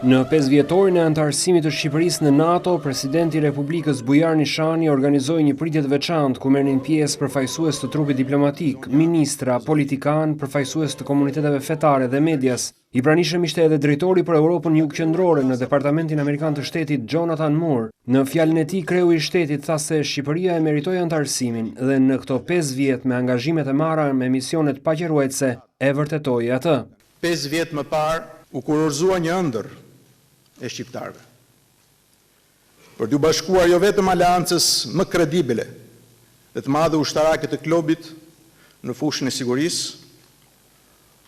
Në 5 vjetorin e antarësimit të Shqipërisë në NATO, presidenti i Republikës Bujar Nishani organizoi një pritje të veçantë ku merrnin pjesë përfaqësues të trupit diplomatik, ministra, politikanë, përfaqësues të komuniteteve fetare dhe medias. I pranishëm ishte edhe drejtori për Europën Jugqendrore në Departamentin Amerikan të Shtetit Jonathan Moore. Në fjalën e tij, kreu i shtetit tha se Shqipëria e meritoi antarësimin dhe në këto 5 vjet me angazhimet e marra me misionet paqëruese e vërtetoi atë. 5 vjet më parë u kurorëzua një ëndër e shqiptarëve për t'u bashkuar jo vetëm aleancës më kredibile dhe të madhe ushtarake të klubit në fushën e sigurisë,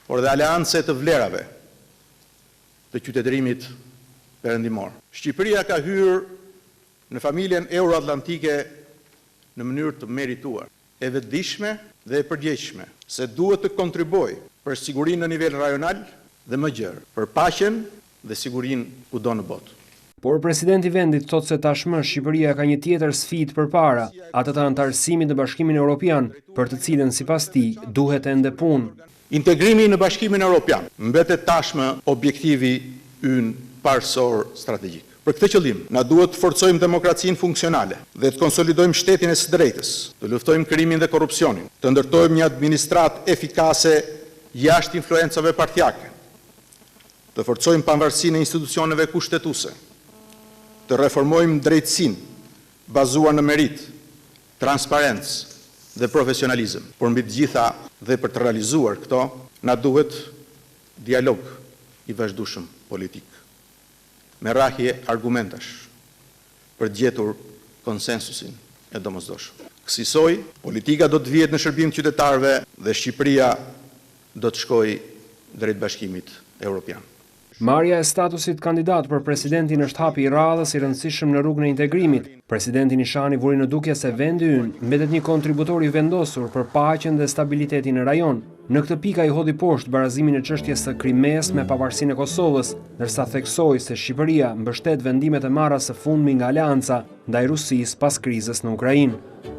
por dhe aleancë të vlerave të qytetërimit perëndimor. Shqipëria ka hyrë në familjen euroatlantike në mënyrë të merituar, e vetëdijshme dhe e përgjegjshme, se duhet të kontribuojë për sigurinë në nivel rajonal dhe më gjerë, për paqen dhe sigurinë kudo në botë. Por presidenti i vendit thotë se tashmë Shqipëria ka një tjetër sfidë përpara, atë të antarësimit në Bashkimin Evropian, për të cilën sipas tij duhet ende punë. Integrimi në Bashkimin Evropian mbetet tashmë objektivi ynë parësor strategjik. Për këtë qëllim, na duhet të forcojmë demokracinë funksionale dhe të konsolidojmë shtetin e së drejtës, të luftojmë krimin dhe korrupsionin, të ndërtojmë një administratë efikase jashtë influencave partijake, të forcojmë pavarësinë e institucioneve kushtetuese, të reformojmë drejtësinë bazuar në merit, transparencë dhe profesionalizëm. Por mbi të gjitha dhe për të realizuar këto, na duhet dialog i vazhdueshëm politik, me rrahje argumentash për të gjetur konsensusin e domosdoshëm. Kësaj, politika do të vihet në shërbim të qytetarëve dhe Shqipëria do të shkojë drejt Bashkimit Evropian. Marrja e statusit kandidat për presidentin është hapi i radhës i rëndësishëm në rrugën e integrimit. Presidenti Nishani vuri në dukje se vendi ynë mbetet një kontributor i vendosur për paqen dhe stabilitetin në rajon. Në këtë pikë ai hodhi poshtë barazimin e çështjes së Krimeas me pavarësinë e Kosovës, ndërsa theksoi se Shqipëria mbështet vendimet e marra së fundmi nga Aleanca ndaj Rusisë pas krizës në Ukrainë.